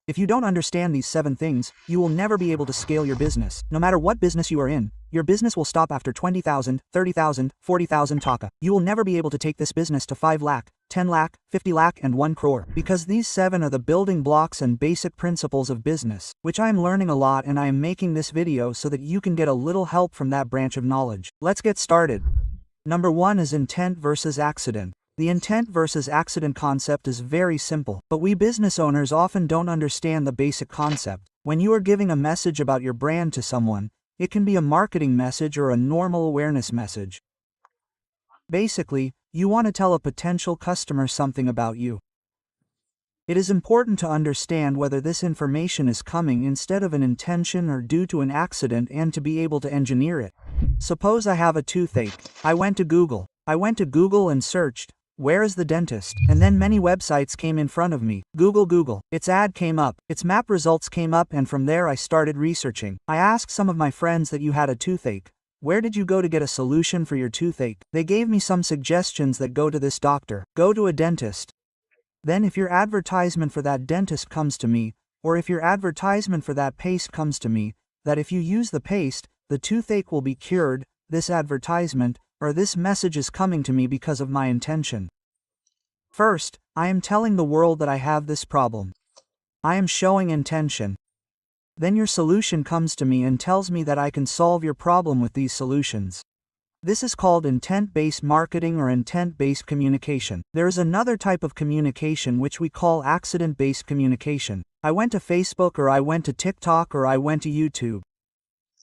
If you don't understand these 7 things, you will never be able to scale your business. No matter what business you are in, your business will stop after 20,000, 30,000, 40,000 taka. You will never be able to take this business to 5 lakh, 10 lakh, 50 lakh and 1 crore. Because these 7 are the building blocks and basic principles of business, which I am learning a lot, and I am making this video so that you can get a little help from that branch of knowledge. Let's get started. Number 1 is intent versus accident. The intent versus accident concept is very simple, but we business owners often don't understand the basic concept. When you are giving a message about your brand to someone, it can be a marketing message or a normal awareness message. Basically, you want to tell a potential customer something about you. It is important to understand whether this information is coming instead of an intention or due to an accident, and to be able to engineer it. Suppose I have a toothache. I went to Google and searched, "Where is the dentist?" And then many websites came in front of me. Google. Its ad came up, its map results came up, and from there I started researching. I asked some of my friends that you had a toothache. Where did you go to get a solution for your toothache? They gave me some suggestions that go to this doctor, go to a dentist. Then if your advertisement for that dentist comes to me, or if your advertisement for that paste comes to me, that if you use the paste, the toothache will be cured, this advertisement, or this message is coming to me because of my intention. First, I am telling the world that I have this problem. I am showing intention. Then your solution comes to me and tells me that I can solve your problem with these solutions. This is called intent-based marketing or intent-based communication. There is another type of communication which we call accident-based communication. I went to Facebook, or I went to TikTok, or I went to YouTube.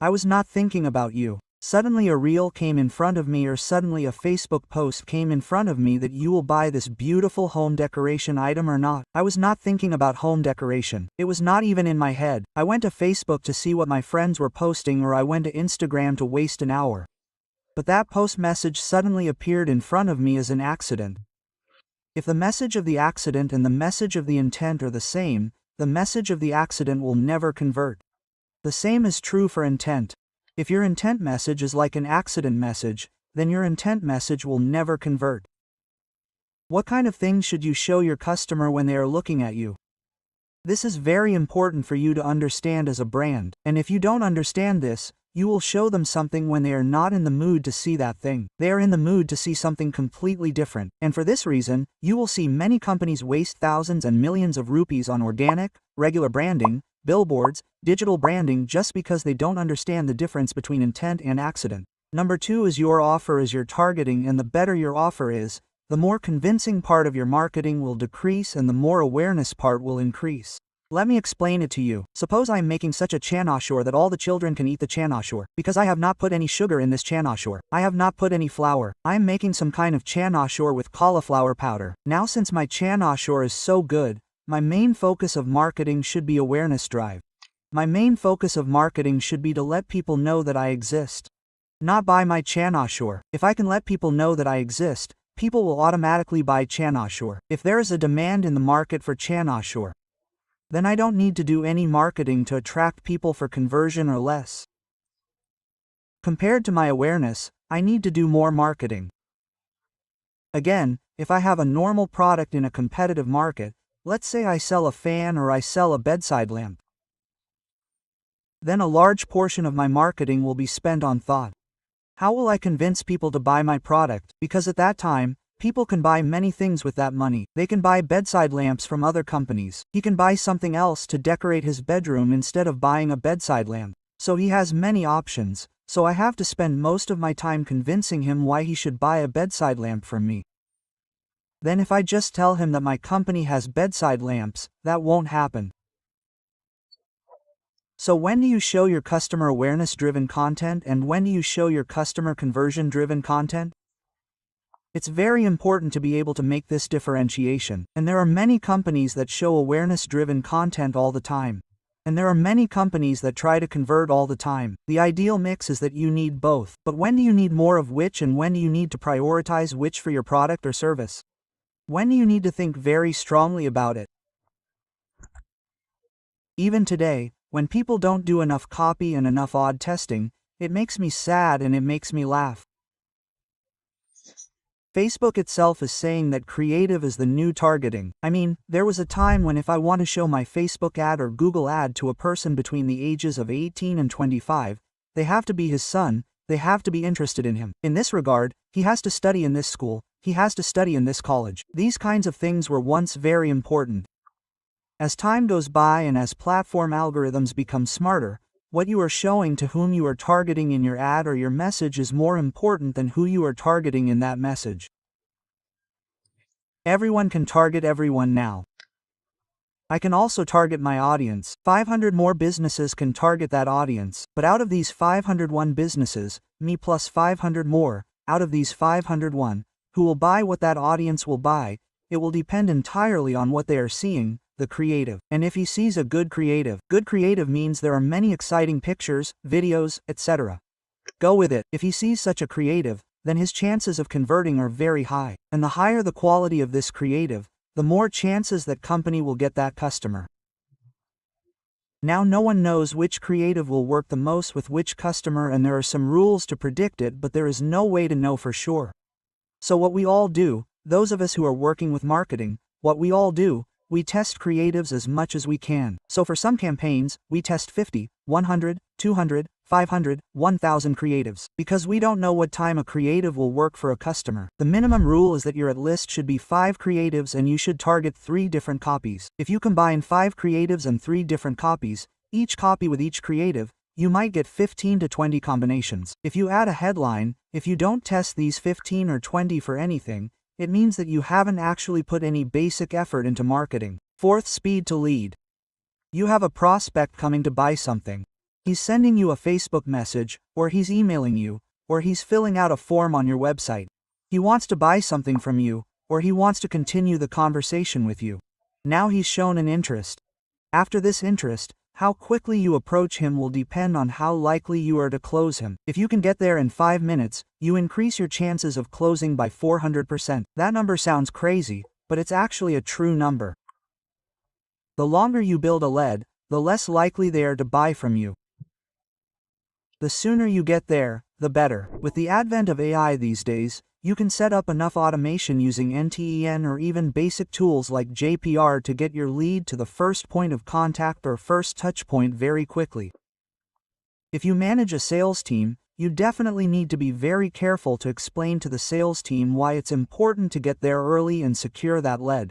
I was not thinking about you. Suddenly a reel came in front of me, or suddenly a Facebook post came in front of me that you will buy this beautiful home decoration item or not. I was not thinking about home decoration. It was not even in my head. I went to Facebook to see what my friends were posting, or I went to Instagram to waste an hour. But that post message suddenly appeared in front of me as an accident. If the message of the accident and the message of the intent are the same, the message of the accident will never convert. The same is true for intent. If your intent message is like an accident message, then your intent message will never convert. What kind of things should you show your customer when they are looking at you? This is very important for you to understand as a brand, and if you don't understand this, you will show them something when they are not in the mood to see that thing. They are in the mood to see something completely different, and for this reason, you will see many companies waste thousands and millions of rupees on organic, regular branding, billboards, digital branding, just because they don't understand the difference between intent and accident. Number 2 is your offer is your targeting, and the better your offer is, the more convincing part of your marketing will decrease and the more awareness part will increase. Let me explain it to you. Suppose I am making such a chana chor that all the children can eat the chana chor, because I have not put any sugar in this chana chor. I have not put any flour. I am making some kind of chana chor with cauliflower powder. Now since my chana chor is so good, my main focus of marketing should be awareness drive. My main focus of marketing should be to let people know that I exist. Not buy my chana chor. If I can let people know that I exist, people will automatically buy chana chor. If there is a demand in the market for chana chor, then I don't need to do any marketing to attract people for conversion or less. Compared to my awareness, I need to do more marketing. Again, if I have a normal product in a competitive market, let's say I sell a fan or I sell a bedside lamp, then a large portion of my marketing will be spent on thought. How will I convince people to buy my product? Because at that time, people can buy many things with that money. They can buy bedside lamps from other companies. He can buy something else to decorate his bedroom instead of buying a bedside lamp. So he has many options, so I have to spend most of my time convincing him why he should buy a bedside lamp from me. Then if I just tell him that my company has bedside lamps, that won't happen. So when do you show your customer awareness-driven content, and when do you show your customer conversion-driven content? It's very important to be able to make this differentiation, and there are many companies that show awareness-driven content all the time. And there are many companies that try to convert all the time. The ideal mix is that you need both, but when do you need more of which, and when do you need to prioritize which for your product or service? When do you need to think very strongly about it? Even today, when people don't do enough copy and enough odd testing, it makes me sad and it makes me laugh. Facebook itself is saying that creative is the new targeting. I mean, there was a time when if I want to show my Facebook ad or Google ad to a person between the ages of 18 and 25, they have to be his son, they have to be interested in him. In this regard, he has to study in this school, he has to study in this college. These kinds of things were once very important. As time goes by and as platform algorithms become smarter, what you are showing to whom you are targeting in your ad or your message is more important than who you are targeting in that message. Everyone can target everyone now. I can also target my audience. 500 more businesses can target that audience. But out of these 501 businesses, me plus 500 more, out of these 501, who will buy what that audience will buy, it will depend entirely on what they are seeing, the creative. And if he sees a good creative means there are many exciting pictures, videos, etc. Go with it. If he sees such a creative, then his chances of converting are very high. And the higher the quality of this creative, the more chances that company will get that customer. Now no one knows which creative will work the most with which customer, and there are some rules to predict it, but there is no way to know for sure. So what we all do, those of us who are working with marketing, what we all do, we test creatives as much as we can. So for some campaigns, we test 50, 100, 200, 500, 1000 creatives. Because we don't know what time a creative will work for a customer. The minimum rule is that your at list should be 5 creatives and you should target 3 different copies. If you combine 5 creatives and 3 different copies, each copy with each creative, you might get 15 to 20 combinations. If you add a headline, if you don't test these 15 or 20 for anything, it means that you haven't actually put any basic effort into marketing. 4th, speed to lead. You have a prospect coming to buy something. He's sending you a Facebook message, or he's emailing you, or he's filling out a form on your website. He wants to buy something from you, or he wants to continue the conversation with you. Now he's shown an interest. After this interest, how quickly you approach him will depend on how likely you are to close him. If you can get there in 5 minutes, you increase your chances of closing by 400%. That number sounds crazy, but it's actually a true number. The longer you build a lead, the less likely they are to buy from you. The sooner you get there, the better. With the advent of AI these days, you can set up enough automation using NTEN or even basic tools like JPR to get your lead to the first point of contact or first touch point very quickly. If you manage a sales team, you definitely need to be very careful to explain to the sales team why it's important to get there early and secure that lead.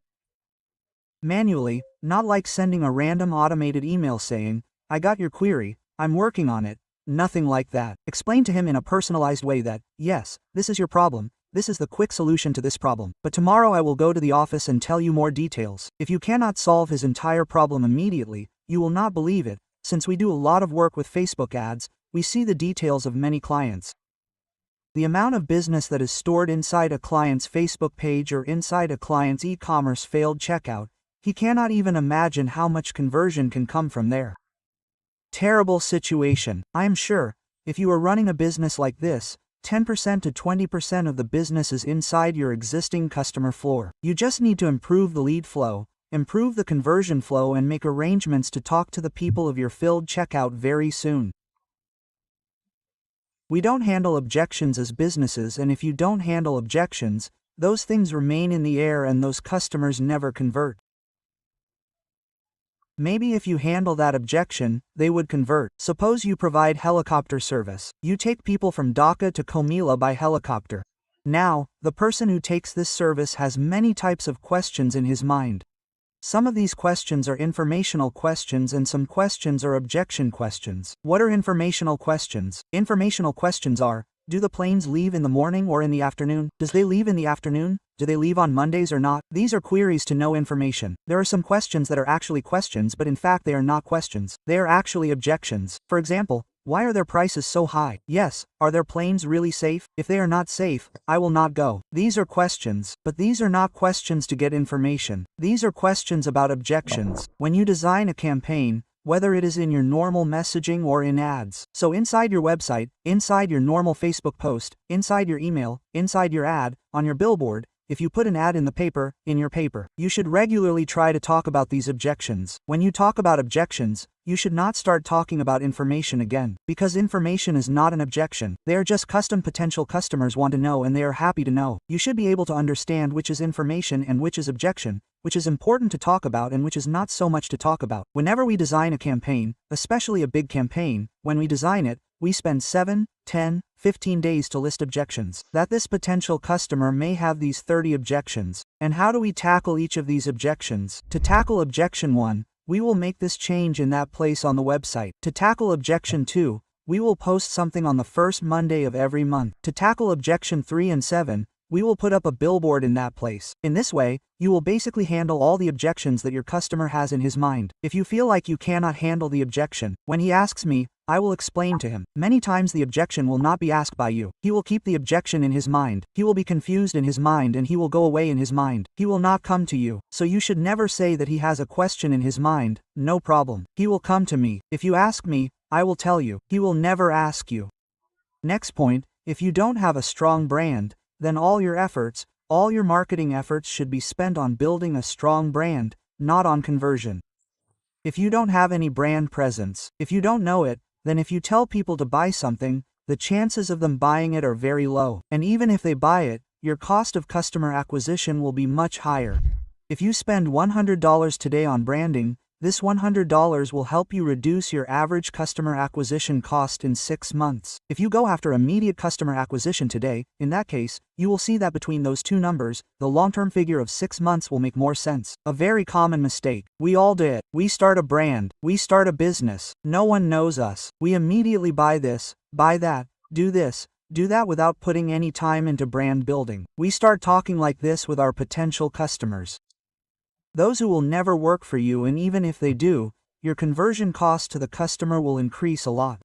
Manually, not like sending a random automated email saying, "I got your query, I'm working on it." Nothing like that. Explain to him in a personalized way that, yes, this is your problem, this is the quick solution to this problem, but tomorrow I will go to the office and tell you more details. If you cannot solve his entire problem immediately, you will not believe it. Since we do a lot of work with Facebook ads, we see the details of many clients. The amount of business that is stored inside a client's Facebook page or inside a client's e-commerce failed checkout, he cannot even imagine how much conversion can come from there. Terrible situation. I am sure, if you are running a business like this, 10% to 20% of the business is inside your existing customer floor. You just need to improve the lead flow, improve the conversion flow, and make arrangements to talk to the people of your filled checkout very soon. We don't handle objections as businesses, and if you don't handle objections, those things remain in the air and those customers never convert. Maybe if you handle that objection, they would convert. Suppose you provide helicopter service. You take people from Dhaka to Comilla by helicopter. Now, the person who takes this service has many types of questions in his mind. Some of these questions are informational questions and some questions are objection questions. What are informational questions? Informational questions are, do the planes leave in the morning or in the afternoon? Does they leave in the afternoon? Do they leave on Mondays or not? These are queries to know information. There are some questions that are actually questions, but in fact they are not questions. They are actually objections. For example, why are their prices so high? Yes, are their planes really safe? If they are not safe, I will not go. These are questions, but these are not questions to get information. These are questions about objections. When you design a campaign, whether it is in your normal messaging or in ads. So inside your website, inside your normal Facebook post, inside your email, inside your ad, on your billboard, if you put an ad in the paper, in your paper, you should regularly try to talk about these objections. When you talk about objections, you should not start talking about information again, because information is not an objection. They are just custom potential customers want to know and they are happy to know. You should be able to understand which is information and which is objection, which is important to talk about and which is not so much to talk about. Whenever we design a campaign, especially a big campaign, when we design it, we spend 7, 10, 15 days to list objections. That this potential customer may have these 30 objections. And how do we tackle each of these objections? To tackle objection 1, we will make this change in that place on the website. To tackle objection 2, we will post something on the first Monday of every month. To tackle objection 3 and 7, we will put up a billboard in that place. In this way, you will basically handle all the objections that your customer has in his mind. If you feel like you cannot handle the objection, when he asks me, I will explain to him. Many times the objection will not be asked by you. He will keep the objection in his mind. He will be confused in his mind and he will go away in his mind. He will not come to you. So you should never say that he has a question in his mind. No problem. He will come to me. If you ask me, I will tell you. He will never ask you. Next point, if you don't have a strong brand, then all your efforts, all your marketing efforts should be spent on building a strong brand, not on conversion. If you don't have any brand presence, if you don't know it, then if you tell people to buy something, the chances of them buying it are very low. And even if they buy it, your cost of customer acquisition will be much higher. If you spend $100 today on branding, this $100 will help you reduce your average customer acquisition cost in 6 months. If you go after immediate customer acquisition today, in that case, you will see that between those two numbers, the long-term figure of 6 months will make more sense. A very common mistake. We all do it. We start a brand. We start a business. No one knows us. We immediately buy this, buy that, do this, do that without putting any time into brand building. We start talking like this with our potential customers. Those who will never work for you, and even if they do, your conversion cost to the customer will increase a lot,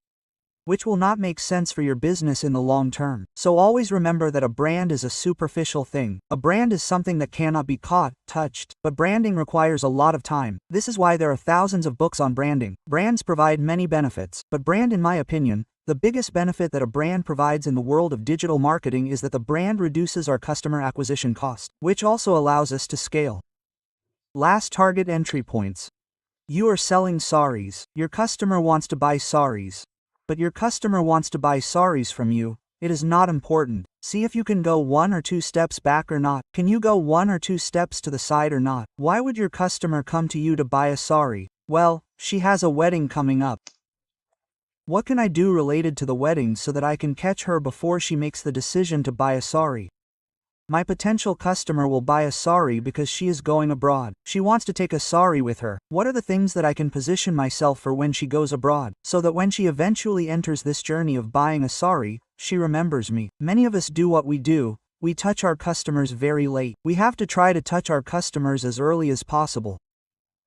which will not make sense for your business in the long term. So always remember that a brand is a superficial thing. A brand is something that cannot be caught, touched, but branding requires a lot of time. This is why there are thousands of books on branding. Brands provide many benefits, but brand, in my opinion, the biggest benefit that a brand provides in the world of digital marketing is that the brand reduces our customer acquisition cost, which also allows us to scale. Last target entry points. You are selling saris. Your customer wants to buy saris. But your customer wants to buy saris from you. It is not important. See if you can go 1 or 2 steps back or not. Can you go 1 or 2 steps to the side or not? Why would your customer come to you to buy a sari? Well, she has a wedding coming up. What can I do related to the wedding so that I can catch her before she makes the decision to buy a sari? My potential customer will buy a sari because she is going abroad. She wants to take a sari with her. What are the things that I can position myself for when she goes abroad, so that when she eventually enters this journey of buying a sari, she remembers me? Many of us do what we do. We touch our customers very late. We have to try to touch our customers as early as possible,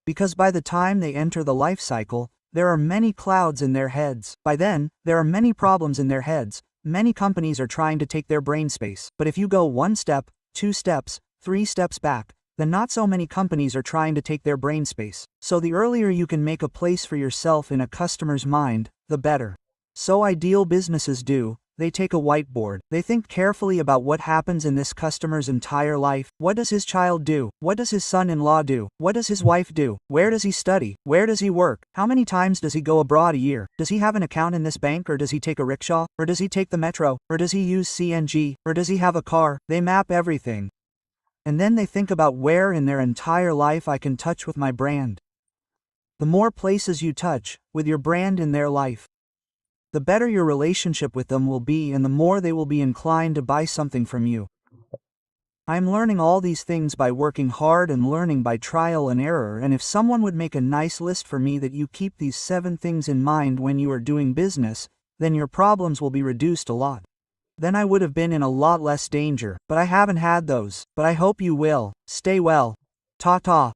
because by the time they enter the life cycle, there are many clouds in their heads. By then, there are many problems in their heads. Many companies are trying to take their brain space. But if you go 1 step, 2 steps, 3 steps back, then not so many companies are trying to take their brain space. So the earlier you can make a place for yourself in a customer's mind, the better. So ideal businesses do. They take a whiteboard. They think carefully about what happens in this customer's entire life. What does his child do? What does his son-in-law do? What does his wife do? Where does he study? Where does he work? How many times does he go abroad a year? Does he have an account in this bank, or does he take a rickshaw? Or does he take the metro? Or does he use CNG? Or does he have a car? They map everything. And then they think about where in their entire life I can touch with my brand. The more places you touch with your brand in their life, the better your relationship with them will be, and the more they will be inclined to buy something from you. I am learning all these things by working hard and learning by trial and error, and if someone would make a nice list for me that you keep these 7 things in mind when you are doing business, then your problems will be reduced a lot. Then I would have been in a lot less danger, but I haven't had those. But I hope you will. Stay well. Ta-ta.